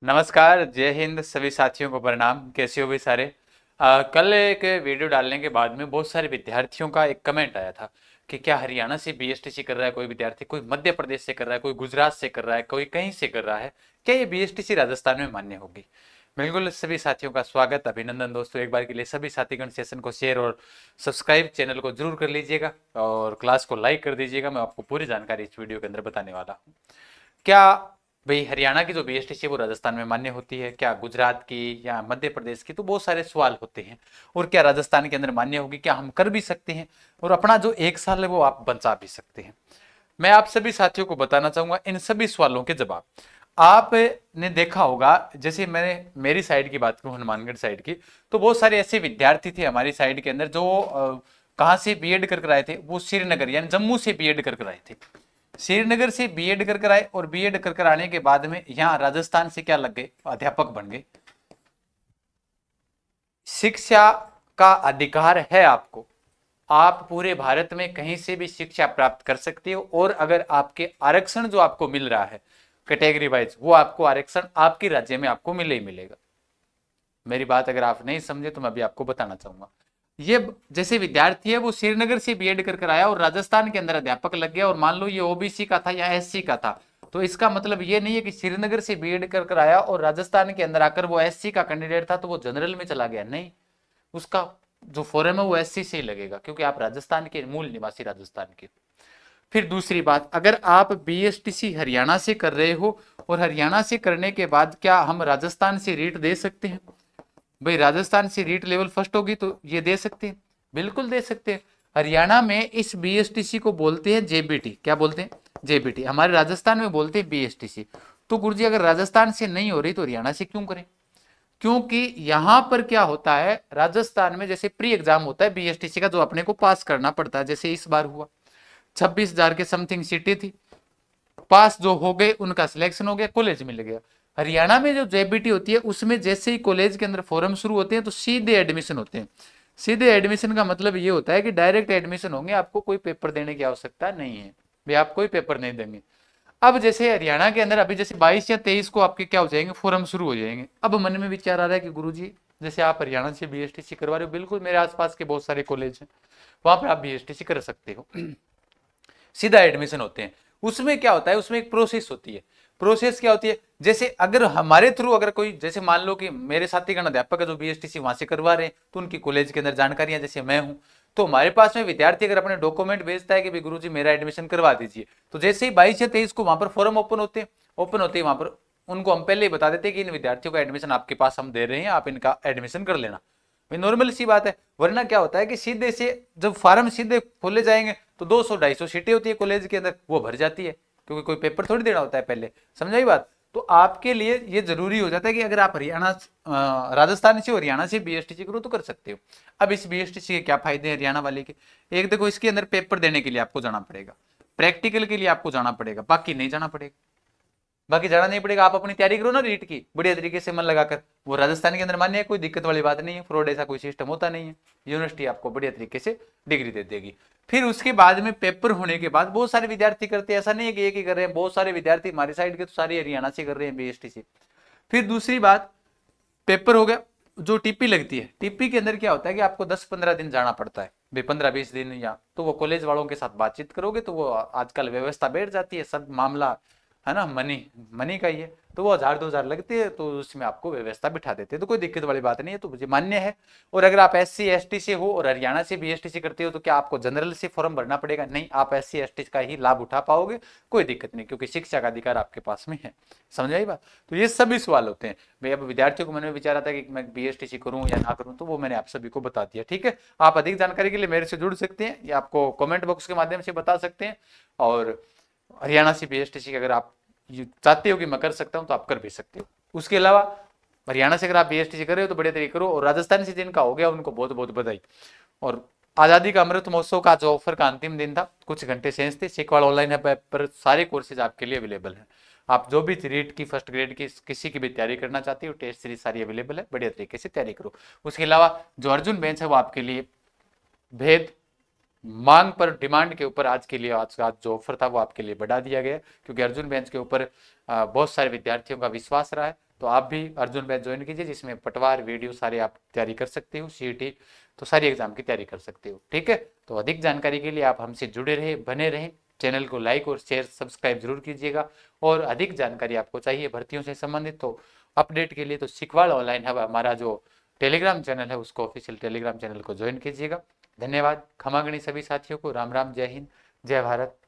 नमस्कार, जय हिंद सभी साथियों को प्रणाम। कैसे हो भी सारे। कल एक वीडियो डालने के बाद में बहुत सारे विद्यार्थियों का एक कमेंट आया था कि क्या हरियाणा से बीएसटीसी कर रहा है कोई विद्यार्थी, कोई मध्य प्रदेश से कर रहा है, कोई गुजरात से कर रहा है, कोई कहीं से कर रहा है, क्या ये बीएसटीसी राजस्थान में मान्य होगी। बिल्कुल सभी साथियों का स्वागत, अभिनंदन दोस्तों। एक बार के लिए सभी साथीगण सेशन को शेयर और सब्सक्राइब चैनल को जरूर कर लीजिएगा और क्लास को लाइक कर दीजिएगा। मैं आपको पूरी जानकारी इस वीडियो के अंदर बताने वाला हूँ। क्या भाई हरियाणा की जो बीएसटीसी है वो राजस्थान में मान्य होती है, क्या गुजरात की या मध्य प्रदेश की, तो बहुत सारे सवाल होते हैं। और क्या राजस्थान के अंदर मान्य होगी, क्या हम कर भी सकते हैं और अपना जो 1 साल है वो आप बचा भी सकते हैं। मैं आप सभी साथियों को बताना चाहूंगा इन सभी सवालों के जवाब। आपने देखा होगा, जैसे मैंने मेरी साइड की बात करूं, हनुमानगढ़ साइड की, तो बहुत सारे ऐसे विद्यार्थी थे हमारी साइड के अंदर जो कहाँ से बीएड कर आए थे, वो श्रीनगर यानी जम्मू से बीएड कर आए थे। श्रीनगर से बीएड कर आए और बीएड कर आने के बाद में यहाँ राजस्थान से क्या लग गए, अध्यापक बन गए। शिक्षा का अधिकार है आपको, आप पूरे भारत में कहीं से भी शिक्षा प्राप्त कर सकते हो। और अगर आपके आरक्षण जो आपको मिल रहा है कैटेगरी वाइज, वो आपको आरक्षण आपके राज्य में आपको मिले ही मिलेगा। मेरी बात अगर आप नहीं समझे तो मैं अभी आपको बताना चाहूंगा। ये जैसे विद्यार्थी है वो श्रीनगर से बीएड कर आया और राजस्थान के अंदर अध्यापक लग गया, और मान लो ये ओबीसी का था या एससी का था, तो इसका मतलब ये नहीं है कि श्रीनगर से बीएड कर आया और राजस्थान के अंदर आकर वो एससी का कैंडिडेट था तो वो जनरल में चला गया। नहीं, उसका जो फॉर्म है वो एससी से ही लगेगा, क्योंकि आप राजस्थान के मूल निवासी राजस्थान के। फिर दूसरी बात, अगर आप बीएसटीसी हरियाणा से कर रहे हो और हरियाणा से करने के बाद क्या हम राजस्थान से रीट दे सकते हैं? भाई राजस्थान से रीट लेवल फर्स्ट होगी तो ये दे सकते हैं, बिल्कुल दे सकते हैं। हरियाणा में इस बीएसटीसी को बोलते हैं जेबीटी। क्या बोलते हैं? जेबीटी। हमारे राजस्थान में बोलते हैं बीएसटीसी। तो गुरुजी अगर राजस्थान से नहीं हो रही तो हरियाणा से क्यों करें? क्योंकि यहां पर क्या होता है, राजस्थान में जैसे प्री एग्जाम होता है बीएसटीसी का, जो अपने को पास करना पड़ता है। जैसे इस बार हुआ 26,000 के समथिंग सीटें थी, पास जो हो गए उनका सिलेक्शन हो गया, कॉलेज मिल गया। हरियाणा में जो जेबीटी होती है उसमें जैसे ही कॉलेज के अंदर फॉर्म शुरू होते हैं तो सीधे एडमिशन होते हैं। सीधे एडमिशन का मतलब ये होता है कि डायरेक्ट एडमिशन होंगे, आपको कोई पेपर देने की आवश्यकता नहीं है। भाई आप कोई पेपर नहीं देंगे। अब जैसे हरियाणा के अंदर अभी जैसे 22 या 23 को आपके क्या हो जाएंगे, फॉर्म शुरू हो जाएंगे। अब मन में विचार आ रहा है कि गुरुजी जैसे आप हरियाणा से बीएसटीसी करवा रहे हो, बिल्कुल मेरे आसपास के बहुत सारे कॉलेज हैं, वहां पर आप बीएसटीसी कर सकते हो। सीधा एडमिशन होते हैं। उसमें क्या होता है, उसमें एक प्रोसेस होती है। प्रोसेस क्या होती है, जैसे अगर हमारे थ्रू अगर कोई, जैसे मान लो कि मेरे साथीगण अध्यापक है जो बीएसटीसी वहां से करवा रहे हैं, तो उनकी कॉलेज के अंदर जानकारियां, जैसे मैं हूं, तो हमारे पास में विद्यार्थी अगर अपने डॉक्यूमेंट भेजता है कि भाई गुरुजी मेरा एडमिशन करवा दीजिए, तो जैसे ही 22 या 23 को वहां पर फॉर्म ओपन होते हैं, वहां पर उनको हम पहले ही बता देते हैं कि इन विद्यार्थियों का एडमिशन आपके पास हम दे रहे हैं, आप इनका एडमिशन कर लेना। नॉर्मल सी बात है। वरना क्या होता है कि सीधे से जब फार्म सीधे खोले जाएंगे तो 200-250 सीटें होती है कॉलेज के अंदर, वो भर जाती है, क्योंकि कोई पेपर थोड़ी देना होता है पहले। समझाई बात? तो आपके लिए ये जरूरी हो जाता है कि अगर आप हरियाणा राजस्थान से हरियाणा से बीएसटीसी करो तो कर सकते हो। अब इस बीएसटीसी के क्या फायदे हैं हरियाणा वाले के? एक देखो, इसके अंदर पेपर देने के लिए आपको जाना पड़ेगा, प्रैक्टिकल के लिए आपको जाना पड़ेगा, बाकी नहीं जाना पड़ेगा। बाकी जाना नहीं पड़ेगा, आप अपनी तैयारी करो ना रीट की बढ़िया तरीके से मन लगाकर। वो राजस्थान के अंदर मान्य है, कोई दिक्कत वाली बात नहीं है, फ्रॉड ऐसा कोई सिस्टम होता नहीं है। यूनिवर्सिटी आपको बढ़िया तरीके से डिग्री दे देगी। फिर उसके बाद में पेपर होने के बाद बहुत सारे विद्यार्थी करते हैं, ऐसा नहीं है कि एक ही कर रहे हैं, बहुत सारे विद्यार्थी हमारी साइड के तो सारे हरियाणा से कर रहे हैं बीएसटीसी। फिर दूसरी बात, पेपर हो गया, जो टीपी लगती है, टीपी के अंदर क्या होता है कि आपको 10-15 दिन जाना पड़ता है, 15-20 दिन, या तो वो कॉलेज वालों के साथ बातचीत करोगे तो वो आजकल व्यवस्था बैठ जाती है, सब मामला है ना, मनी मनी का ही है, तो वो 1000-2000 लगते हैं, तो उसमें आपको व्यवस्था बिठा देते हैं, तो कोई दिक्कत वाली बात नहीं है, तो मुझे मान्य है। और अगर आप एससी एसटी से हो और हरियाणा से बीएसटीसी करते हो तो क्या आपको जनरल से फॉर्म भरना पड़ेगा? नहीं, आप एससी एसटी का ही लाभ उठा पाओगे, कोई दिक्कत नहीं, क्योंकि शिक्षा का अधिकार आपके पास में है। समझ आई बात? तो ये सभी सवाल होते हैं भाई। अब विद्यार्थियों को मन में विचार आता है कि मैं बीएसटीसी करूं या ना करूं, तो वो मैंने आप सभी को बता दिया। ठीक है, आप अधिक जानकारी के लिए मेरे से जुड़ सकते हैं या आपको कमेंट बॉक्स के माध्यम से बता सकते हैं। और हरियाणा से बीएसटीसी अगर आप चाहते हो कि मैं कर सकता हूं तो आप कर भी सकते हो। उसके अलावा हरियाणा से अगर आप बीएसटीसी कर रहे हो तो बढ़िया तरीके करो, और राजस्थान से जिनका हो गया उनको बहुत बहुत बधाई। और आजादी का अमृत महोत्सव का जो ऑफर का अंतिम दिन था, कुछ घंटे शेष थे, शिकवाड़ ऑनलाइन ऐप पर सारे कोर्सेज आपके लिए अवेलेबल हैं। आप जो भी रीट की फर्स्ट ग्रेड की किसी की भी तैयारी करना चाहते हो, टेस्ट सीरीज सारी अवेलेबल है, बढ़िया तरीके से तैयारी करो। उसके अलावा जो अर्जुन बेंच है वो आपके लिए भेद मांग पर डिमांड के ऊपर आज के लिए आज जो ऑफर था वो आपके लिए बढ़ा दिया गया, क्योंकि अर्जुन बेंच के ऊपर बहुत सारे विद्यार्थियों का विश्वास रहा है। तो आप भी अर्जुन बैच ज्वाइन कीजिए, जिसमें पटवार वीडियो सारे आप तैयारी कर सकते हो, सीईटी तो सारी एग्जाम की तैयारी कर सकते हो। ठीक है, तो अधिक जानकारी के लिए आप हमसे जुड़े रहे, बने रहें। चैनल को लाइक और शेयर सब्सक्राइब जरूर कीजिएगा। और अधिक जानकारी आपको चाहिए भर्तियों से संबंधित तो अपडेट के लिए तो सिखवाड़ ऑनलाइन हब हमारा जो टेलीग्राम चैनल है उसको ऑफिशियल टेलीग्राम चैनल को ज्वाइन कीजिएगा। धन्यवाद, खमागणी सभी साथियों को। राम राम, जय हिंद, जय भारत।